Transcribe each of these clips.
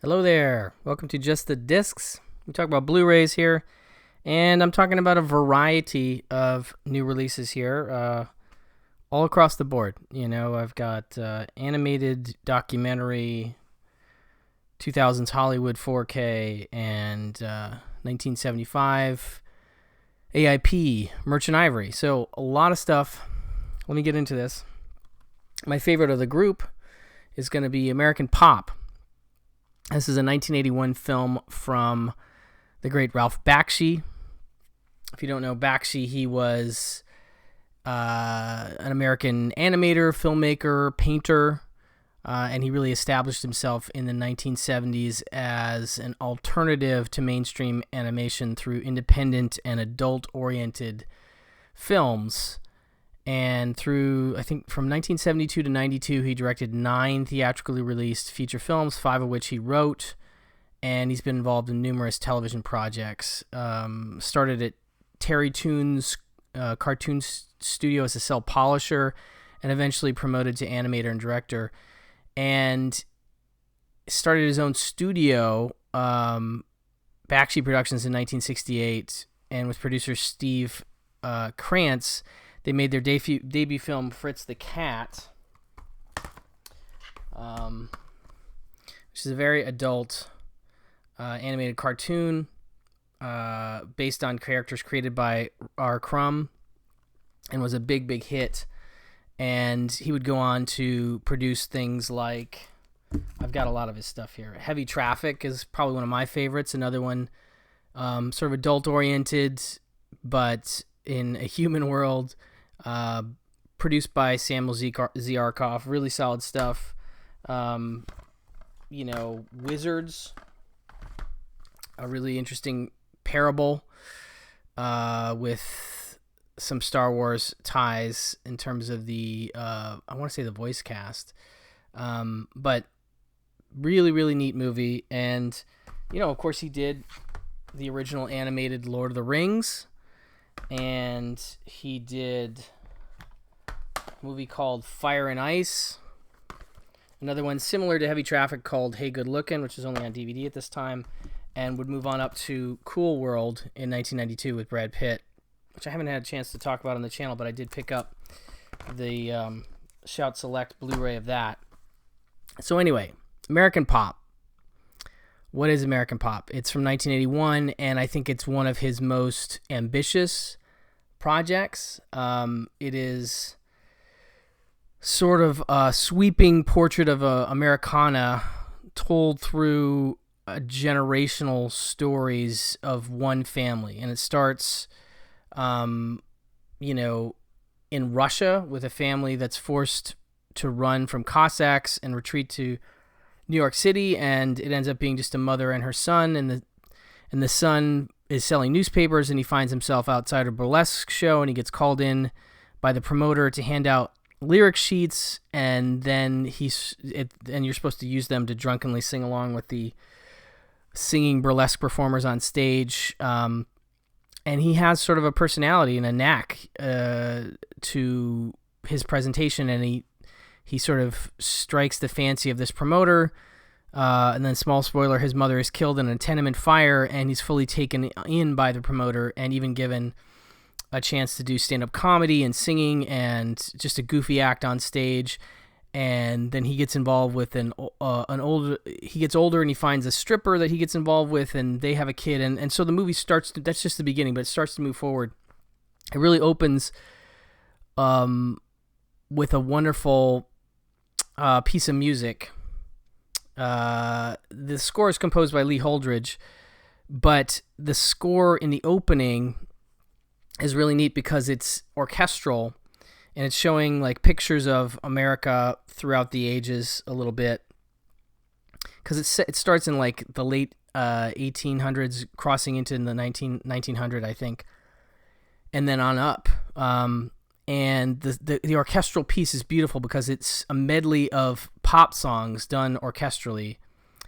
Hello there. Welcome to Just the Discs. We talk about Blu-rays here, and I'm talking about a variety of new releases here, all across the board. I've got animated documentary, 2000s Hollywood 4K, and 1975 AIP, Merchant Ivory. So a lot of stuff. Let me get into this. My favorite of the group is going to be American Pop. This is a 1981 film from the great Ralph Bakshi. If you don't know Bakshi, he was an American animator, filmmaker, painter, and he really established himself in the 1970s as an alternative to mainstream animation through independent and adult-oriented films. And through, I think, from 1972 to 92, he directed 9 theatrically released feature films, 5 of which he wrote, and he's been involved in numerous television projects. Started at Terry Toon's cartoon studio as a cell polisher, and eventually promoted to animator and director. And started his own studio, Bakshi Productions, in 1968, and with producer Steve Krantz. They made their debut film, Fritz the Cat, which is a very adult animated cartoon based on characters created by R. Crumb, and was a big, big hit. And he would go on to produce things like, I've got a lot of his stuff here. Heavy Traffic is probably one of my favorites. Another one, sort of adult-oriented, but in a human world. Produced by Samuel Ziarkoff. Really solid stuff. Wizards, a really interesting parable with some Star Wars ties in terms of the I want to say the voice cast, but really, really neat movie. And of course, he did the original animated Lord of the Rings, and he did a movie called Fire and Ice. Another one similar to Heavy Traffic called Hey Good Lookin', which is only on DVD at this time, and would move on up to Cool World in 1992 with Brad Pitt, which I haven't had a chance to talk about on the channel, but I did pick up the Shout Select Blu-ray of that. So anyway, American Pop. What is American Pop? It's from 1981, and I think it's one of his most ambitious projects. It is sort of a sweeping portrait of Americana told through generational stories of one family. And it starts, in Russia with a family that's forced to run from Cossacks and retreat to New York City, and it ends up being just a mother and her son, and the son is selling newspapers, and he finds himself outside a burlesque show, and he gets called in by the promoter to hand out lyric sheets, and then you're supposed to use them to drunkenly sing along with the singing burlesque performers on stage. And he has sort of a personality and a knack to his presentation, and he sort of strikes the fancy of this promoter. And then, small spoiler, his mother is killed in a tenement fire, and he's fully taken in by the promoter and even given a chance to do stand-up comedy and singing and just a goofy act on stage. And then he gets involved with he gets older, and he finds a stripper that he gets involved with, and they have a kid. And so the movie starts that's just the beginning, but it starts to move forward. It really opens with a wonderful piece of music. The score is composed by Lee Holdridge, but the score in the opening is really neat because it's orchestral, and it's showing like pictures of America throughout the ages a little bit, because it starts in like the late 1800s, crossing into the 1900, I think, and then on up. And the orchestral piece is beautiful because it's a medley of pop songs done orchestrally.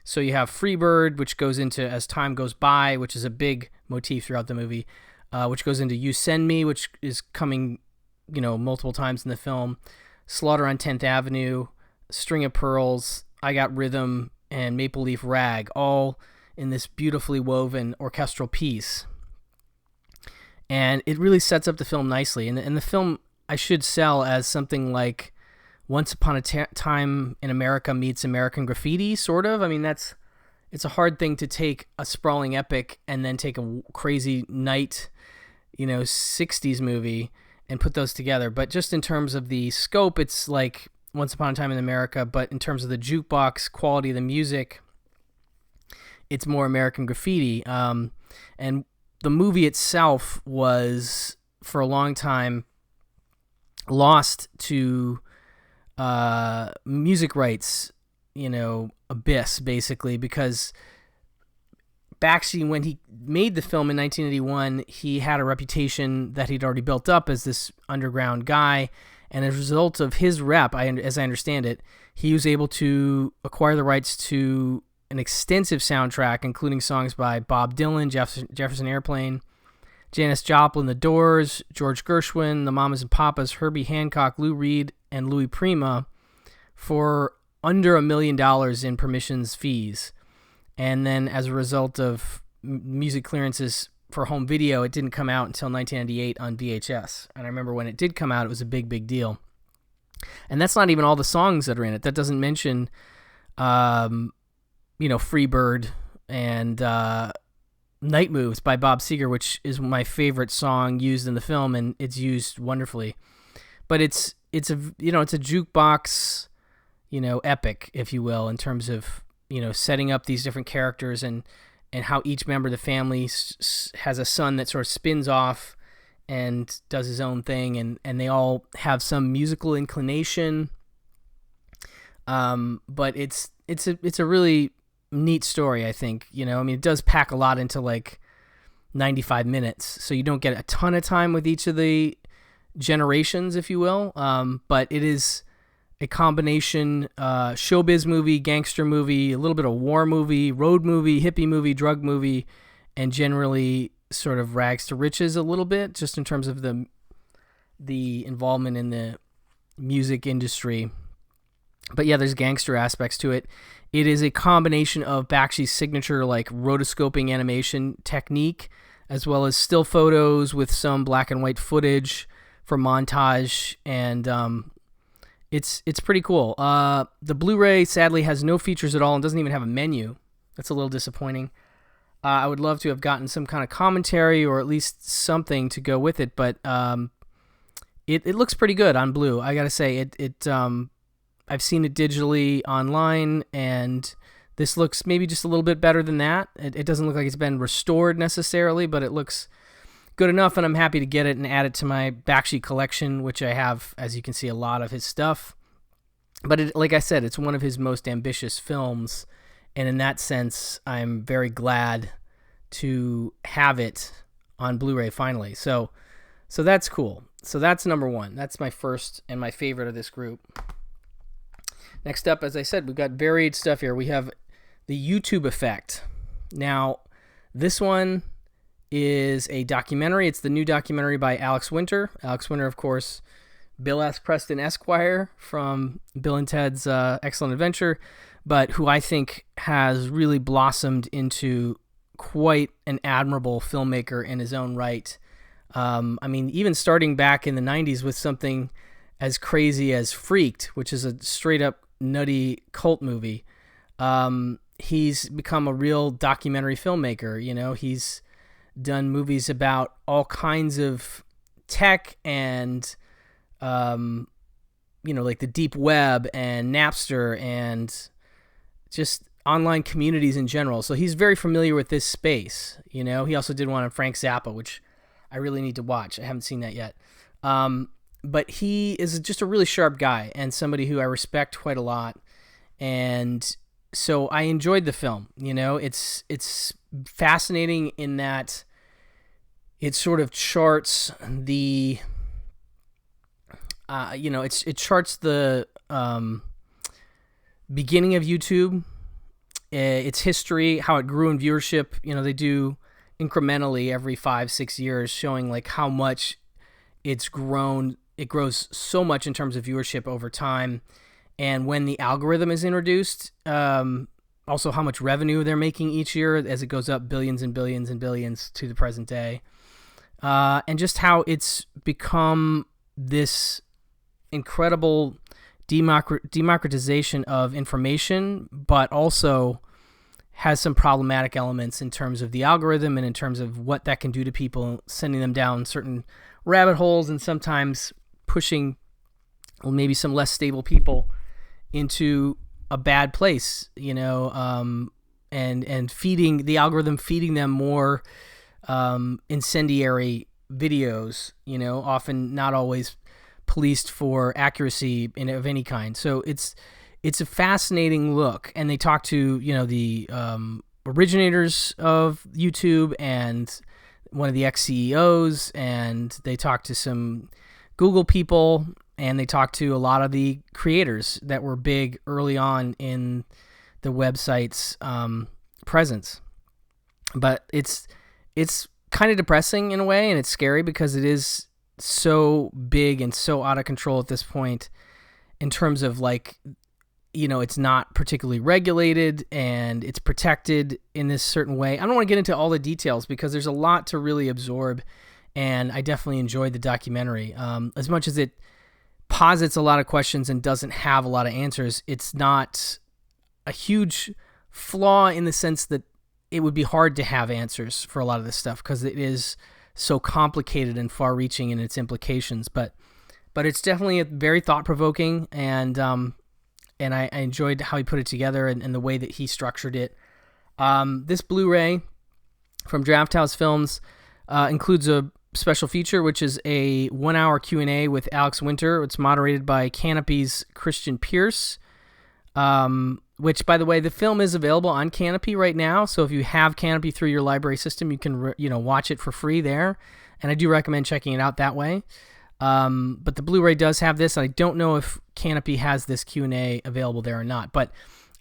So you have Freebird, which goes into As Time Goes By, which is a big motif throughout the movie, which goes into You Send Me, which is coming, multiple times in the film, Slaughter on 10th Avenue, String of Pearls, I Got Rhythm, and Maple Leaf Rag, all in this beautifully woven orchestral piece. And it really sets up the film nicely. And the film I should sell as something like Once Upon a Time in America meets American Graffiti, sort of. I mean, it's a hard thing to take a sprawling epic and then take a crazy night, 60s movie and put those together. But just in terms of the scope, it's like Once Upon a Time in America, but in terms of the jukebox quality of the music, it's more American Graffiti. And the movie itself was, for a long time, lost to music rights, abyss, basically, because Bakshi, when he made the film in 1981, he had a reputation that he'd already built up as this underground guy, and as a result of his rep, as I understand it, he was able to acquire the rights to an extensive soundtrack, including songs by Bob Dylan, Jefferson Airplane, Janis Joplin, The Doors, George Gershwin, the Mamas and Papas, Herbie Hancock, Lou Reed, and Louis Prima, for under $1 million in permissions fees. And then as a result of music clearances for home video, it didn't come out until 1998 on VHS. And I remember when it did come out, it was a big, big deal. And that's not even all the songs that are in it. That doesn't mention, Freebird and Night Moves by Bob Seger, which is my favorite song used in the film, and it's used wonderfully. But it's a jukebox, epic, if you will, in terms of, setting up these different characters and how each member of the family has a son that sort of spins off and does his own thing, and they all have some musical inclination. But it's a really neat story, I think. It does pack a lot into like 95 minutes, so you don't get a ton of time with each of the generations, if you will. But it is a combination showbiz movie, gangster movie, a little bit of war movie, road movie, hippie movie, drug movie, and generally sort of rags to riches a little bit, just in terms of the involvement in the music industry. But yeah, there's gangster aspects to it. It is a combination of Bakshi's signature like rotoscoping animation technique, as well as still photos with some black and white footage for montage, and it's pretty cool. The Blu-ray sadly has no features at all and doesn't even have a menu. That's a little disappointing. I would love to have gotten some kind of commentary or at least something to go with it, but it looks pretty good on Blu. I gotta say, I've seen it digitally online, and this looks maybe just a little bit better than that. It doesn't look like it's been restored necessarily, but it looks good enough, and I'm happy to get it and add it to my Bakshi collection, which I have, as you can see, a lot of his stuff. But like I said, it's one of his most ambitious films, and in that sense, I'm very glad to have it on Blu-ray finally. So that's cool. So that's number one. That's my first and my favorite of this group. Next up, as I said, we've got varied stuff here. We have the YouTube Effect. Now, this one is a documentary. It's the new documentary by Alex Winter. Alex Winter, of course, Bill S. Preston Esquire from Bill and Ted's Excellent Adventure, but who I think has really blossomed into quite an admirable filmmaker in his own right. Even starting back in the 90s with something as crazy as Freaked, which is a straight-up nutty cult movie. He's become a real documentary filmmaker. He's done movies about all kinds of tech and, like the deep web and Napster and just online communities in general. So he's very familiar with this space. He also did one on Frank Zappa, which I really need to watch. I haven't seen that yet. But he is just a really sharp guy and somebody who I respect quite a lot. And so I enjoyed the film. It's fascinating in that it sort of charts the, it charts the beginning of YouTube, its history, how it grew in viewership. They do incrementally every 5-6 years, showing like how much it's grown. It grows so much in terms of viewership over time. And when the algorithm is introduced, also how much revenue they're making each year as it goes up billions and billions and billions to the present day. And just how it's become this incredible democratization of information, but also has some problematic elements in terms of the algorithm and in terms of what that can do to people, sending them down certain rabbit holes and sometimes pushing maybe some less stable people into a bad place, and feeding the algorithm, feeding them more incendiary videos, often not always policed for accuracy of any kind. So it's a fascinating look, and they talk to the originators of YouTube and one of the ex-CEOs, and they talk to some Google people, and they talk to a lot of the creators that were big early on in the website's presence. But it's kind of depressing in a way, and it's scary because it is so big and so out of control at this point in terms of it's not particularly regulated and it's protected in this certain way. I don't want to get into all the details because there's a lot to really absorb, and I definitely enjoyed the documentary. As much as it posits a lot of questions and doesn't have a lot of answers, it's not a huge flaw in the sense that it would be hard to have answers for a lot of this stuff because it is so complicated and far-reaching in its implications. But it's definitely very thought-provoking, and I enjoyed how he put it together and the way that he structured it. This Blu-ray from Drafthouse Films includes a special feature, which is a 1-hour Q&A with Alex Winter. It's moderated by Canopy's Christian Pierce, which, by the way, the film is available on Canopy right now. So if you have Canopy through your library system, you can watch it for free there. And I do recommend checking it out that way. But the Blu-ray does have this. I don't know if Canopy has this Q&A available there or not. But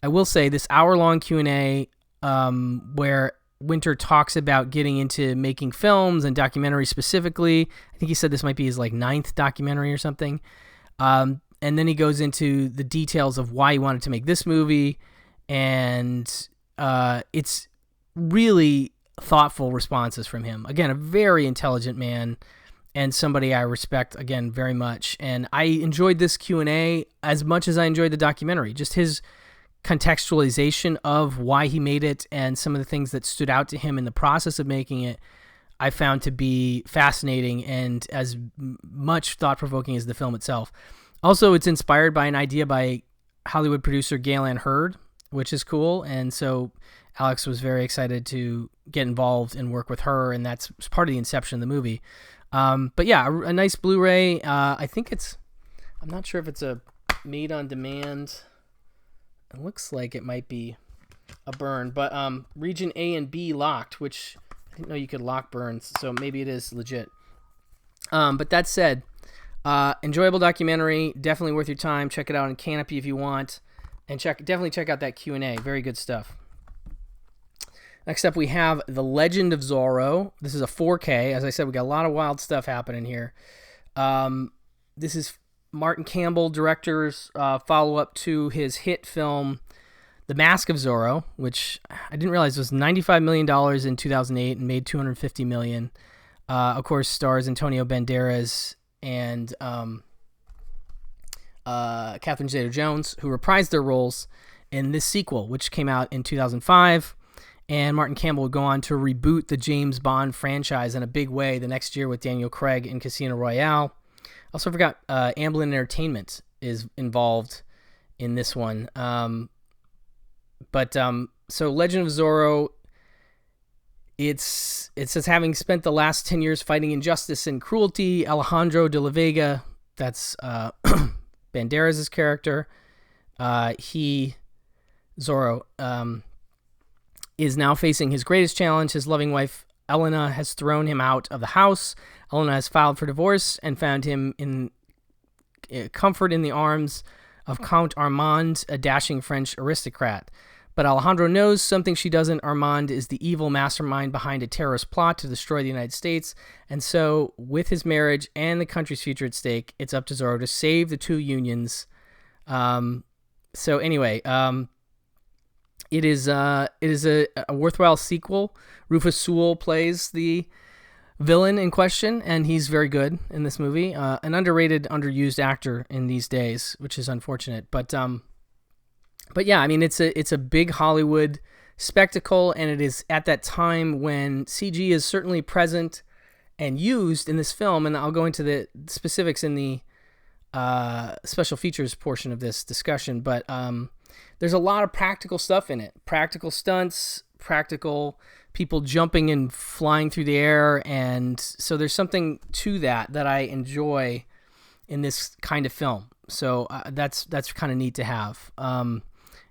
I will say this hour-long Q&A where Winter talks about getting into making films and documentaries specifically. I think he said this might be his 9th documentary or something. And then he goes into the details of why he wanted to make this movie. And it's really thoughtful responses from him. Again, a very intelligent man and somebody I respect, again, very much. And I enjoyed this Q&A as much as I enjoyed the documentary. Just his contextualization of why he made it and some of the things that stood out to him in the process of making it, I found to be fascinating and as much thought-provoking as the film itself. Also, it's inspired by an idea by Hollywood producer Galen Hurd, which is cool. And so Alex was very excited to get involved and work with her, and that's part of the inception of the movie. But yeah, a nice Blu-ray. I think I'm not sure if it's a made on demand. It looks like it might be a burn, but region A and B locked, which I didn't know you could lock burns, so maybe it is legit. But that said, enjoyable documentary, definitely worth your time. Check it out on Canopy if you want, and definitely check out that Q&A. Very good stuff. Next up, we have The Legend of Zorro. This is a 4K. As I said, we got a lot of wild stuff happening here. This is Martin Campbell, director's follow-up to his hit film, The Mask of Zorro, which I didn't realize was $95 million in 2008 and made $250 million. Of course, stars Antonio Banderas and Catherine Zeta-Jones, who reprised their roles in this sequel, which came out in 2005. And Martin Campbell would go on to reboot the James Bond franchise in a big way the next year with Daniel Craig in Casino Royale. Also forgot Amblin Entertainment is involved in this one. So Legend of Zorro, it says, having spent the last 10 years fighting injustice and cruelty, Alejandro de la Vega, that's Banderas' character, Zorro, is now facing his greatest challenge. His loving wife, Elena, has thrown him out of the house. Elena has filed for divorce and found him in comfort in the arms of Count Armand, a dashing French aristocrat. But Alejandro knows something she doesn't. Armand is the evil mastermind behind a terrorist plot to destroy the United States. And so, with his marriage and the country's future at stake, it's up to Zorro to save the two unions. it is a worthwhile sequel. Rufus Sewell plays the villain in question, and he's very good in this movie. An underrated, underused actor in these days, which is unfortunate. But yeah, I mean, it's a big Hollywood spectacle, and it is at that time when CG is certainly present and used in this film. And I'll go into the specifics in the special features portion of this discussion. But there's a lot of practical stuff in it, practical stunts, practical people jumping and flying through the air, and so there's something to that I enjoy in this kind of film. So that's kind of neat to have. And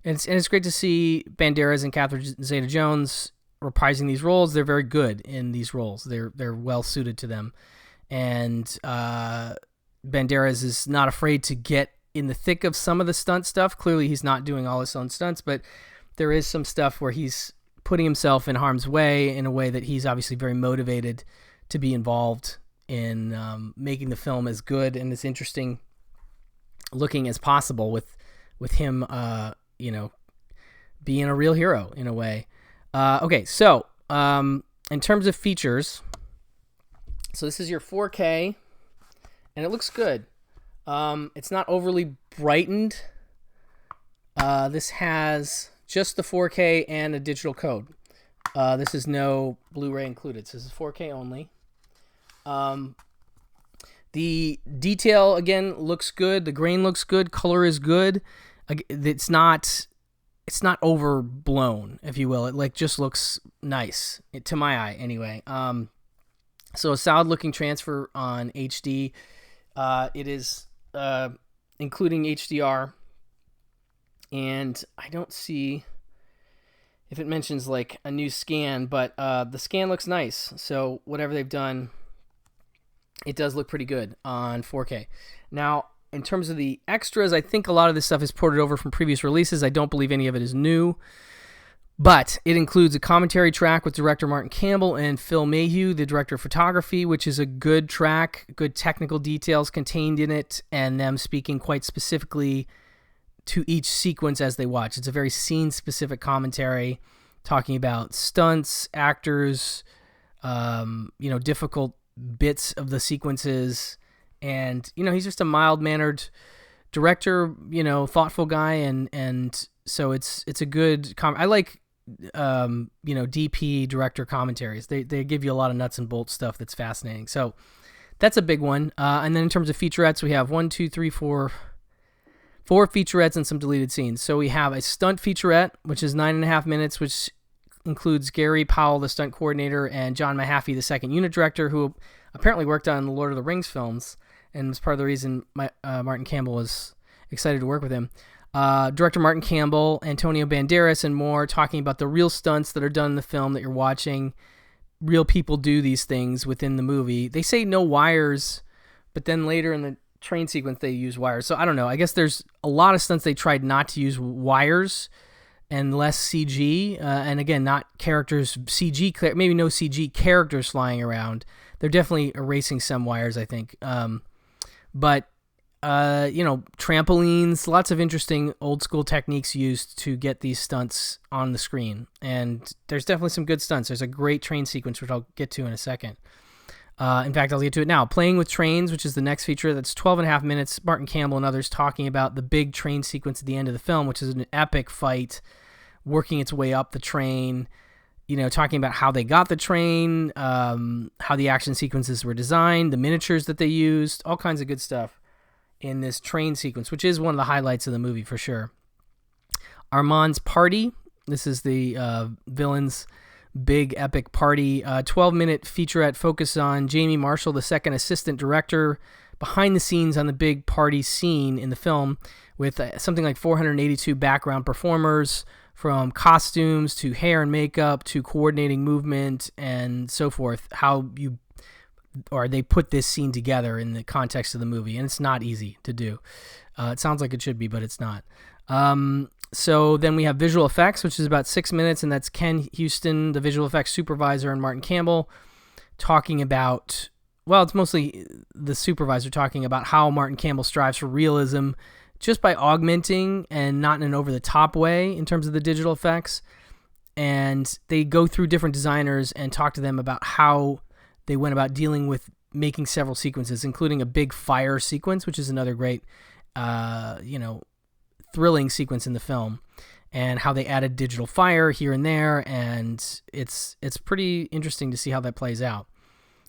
it's great to see Banderas and Catherine Zeta-Jones reprising these roles. They're very good in these roles. They're well suited to them, and Banderas is not afraid to get in the thick of some of the stunt stuff. Clearly, he's not doing all his own stunts, but there is some stuff where he's putting himself in harm's way in a way that he's obviously very motivated to be involved in making the film as good and as interesting looking as possible, with him, being a real hero in a way. Okay, so in terms of features, so this is your 4K, and it looks good. It's not overly brightened. This has just the 4K and a digital code. This is no Blu-ray included. So this is 4K only. The detail, again, looks good. The grain looks good. Color is good. It's not overblown, if you will. It just looks nice, to my eye anyway. So a solid looking transfer on HD. It is including HDR, and I don't see if it mentions a new scan, but the scan looks nice. So whatever they've done, it does look pretty good on 4K. Now, in terms of the extras, I think a lot of this stuff is ported over from previous releases. I don't believe any of it is new, but it includes a commentary track with director Martin Campbell and Phil Mayhew, the director of photography, which is a good track, good technical details contained in it, and them speaking quite specifically to each sequence as they watch. It's a very scene-specific commentary, talking about stunts, actors, difficult bits of the sequences, and he's just a mild-mannered director, thoughtful guy, and so it's a good. I like DP director commentaries. They give you a lot of nuts and bolts stuff that's fascinating. So that's a big one. And then in terms of featurettes, we have 4 featurettes and some deleted scenes. So we have a stunt featurette, which is 9.5 minutes, which includes Gary Powell, the stunt coordinator, and John Mahaffey, the second unit director, who apparently worked on the Lord of the Rings films and was part of the reason Martin Campbell was excited to work with him. Director Martin Campbell, Antonio Banderas, and more, talking about the real stunts that are done in the film that you're watching. Real people do these things within the movie. They say no wires, but then later in the train sequence they use wires. So I don't know. I guess there's a lot of stunts they tried not to use wires and less CG. And again, not characters, CG, maybe no CG characters flying around. They're definitely erasing some wires, I think. But trampolines, lots of interesting old school techniques used to get these stunts on the screen. And there's definitely some good stunts. There's a great train sequence, which I'll get to in a second. In fact, I'll get to it now. Playing with Trains, which is the next feature, that's 12.5 minutes. Martin Campbell and others talking about the big train sequence at the end of the film, which is an epic fight, working its way up the train, talking about how they got the train, how the action sequences were designed, the miniatures that they used, all kinds of good stuff in this train sequence, which is one of the highlights of the movie for sure. Armand's Party. This is the villain's big epic party. 12-minute featurette focus on Jamie Marshall, the second assistant director, behind the scenes on the big party scene in the film, with something like 482 background performers, from costumes to hair and makeup to coordinating movement and so forth. They put this scene together in the context of the movie, and it's not easy to do. It sounds like it should be, but it's not. So then we have visual effects, which is about 6 minutes, and that's Ken Houston, the visual effects supervisor, and Martin Campbell talking about, it's mostly the supervisor talking about how Martin Campbell strives for realism just by augmenting and not in an over-the-top way in terms of the digital effects. And they go through different designers and talk to them about how they went about dealing with making several sequences, including a big fire sequence, which is another great, thrilling sequence in the film, and how they added digital fire here and there, and it's pretty interesting to see how that plays out.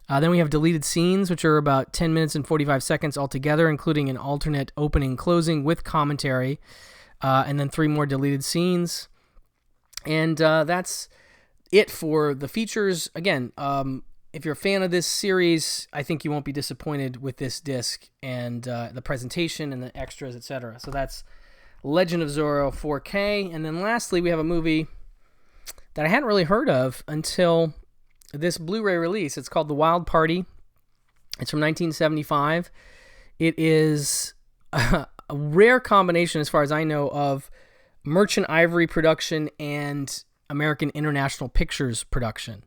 Then we have deleted scenes, which are about 10 minutes and 45 seconds altogether, including an alternate opening and closing with commentary, and then 3 more deleted scenes. And that's it for the features. Again, if you're a fan of this series, I think you won't be disappointed with this disc and the presentation and the extras, etc. So that's Legend of Zorro 4K. And then lastly, we have a movie that I hadn't really heard of until this Blu-ray release. It's called The Wild Party. It's from 1975. It is a rare combination, as far as I know, of Merchant Ivory production and American International Pictures production.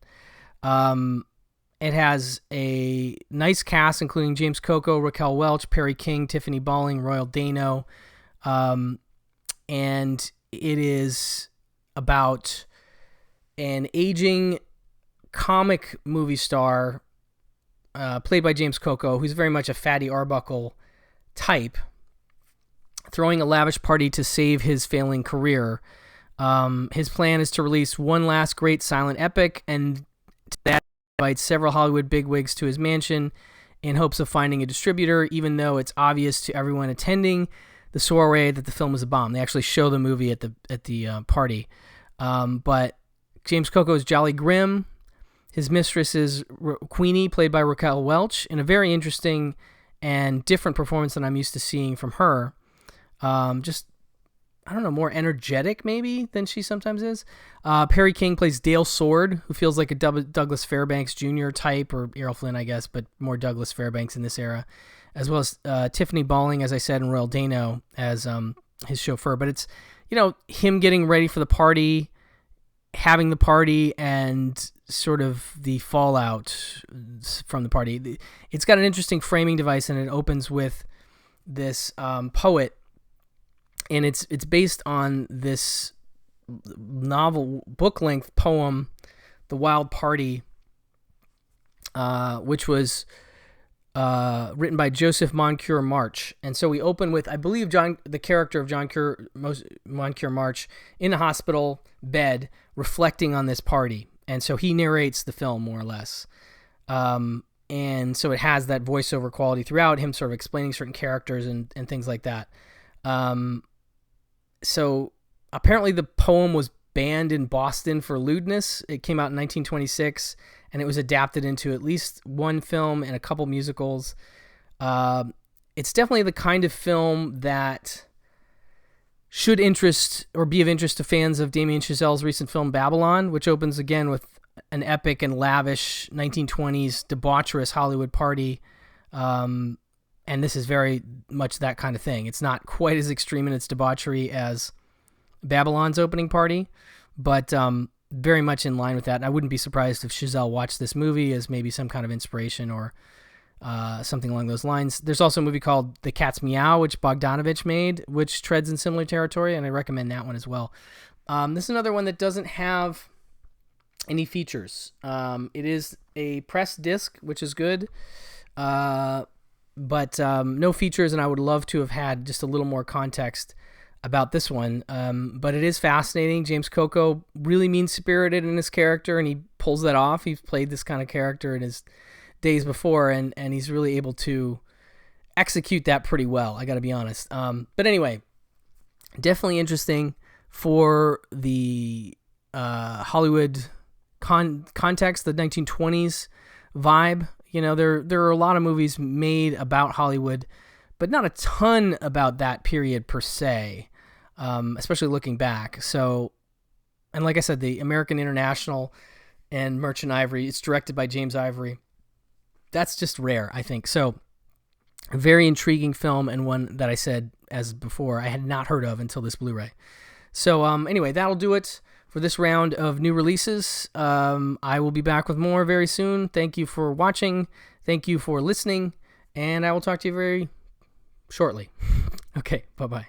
It has a nice cast, including James Coco, Raquel Welch, Perry King, Tiffany Balling, Royal Dano. And it is about an aging comic movie star played by James Coco, who's very much a Fatty Arbuckle type, throwing a lavish party to save his failing career. His plan is to release one last great silent epic, and that invites several Hollywood bigwigs to his mansion in hopes of finding a distributor, even though it's obvious to everyone attending the soiree that the film is a bomb. They actually show the movie at the party. But James Coco is jolly grim. His mistress is Queenie, played by Raquel Welch, in a very interesting and different performance than I'm used to seeing from her. More energetic maybe than she sometimes is. Perry King plays Dale Sword, who feels like a Douglas Fairbanks Jr. type, or Errol Flynn, I guess, but more Douglas Fairbanks in this era, as well as Tiffany Balling, as I said, and Royal Dano as his chauffeur. But it's, him getting ready for the party, having the party, and sort of the fallout from the party. It's got an interesting framing device, and it opens with this poet, and it's based on this novel, book-length poem, The Wild Party, which was written by Joseph Moncure March. And so we open with, I believe, the character of John Moncure March in a hospital bed reflecting on this party. And so he narrates the film, more or less. And so it has that voiceover quality throughout, him sort of explaining certain characters and things like that. So apparently the poem was banned in Boston for lewdness. It came out in 1926, and it was adapted into at least one film and a couple musicals. It's definitely the kind of film that should interest or be of interest to fans of Damien Chazelle's recent film Babylon, which opens again with an epic and lavish 1920s debaucherous Hollywood party. And this is very much that kind of thing. It's not quite as extreme in its debauchery as Babylon's opening party, but very much in line with that. And I wouldn't be surprised if Chazelle watched this movie as maybe some kind of inspiration or something along those lines. There's also a movie called The Cat's Meow, which Bogdanovich made, which treads in similar territory, and I recommend that one as well. This is another one that doesn't have any features. It is a pressed disc, which is good, but no features, and I would love to have had just a little more context about this one. But it is fascinating. James Coco really mean-spirited in his character, and he pulls that off. He's played this kind of character in his days before, and he's really able to execute that pretty well, I gotta be honest. But anyway, definitely interesting for the Hollywood context, the 1920s vibe. There are a lot of movies made about Hollywood, but not a ton about that period per se, especially looking back. So, and like I said, the American International and Merchant Ivory, it's directed by James Ivory. That's just rare, I think. So, a very intriguing film, and one that I said, as before, I had not heard of until this Blu-ray. So, anyway, that'll do it for this round of new releases. I will be back with more very soon. Thank you for watching. Thank you for listening, and I will talk to you very shortly. Okay, bye-bye.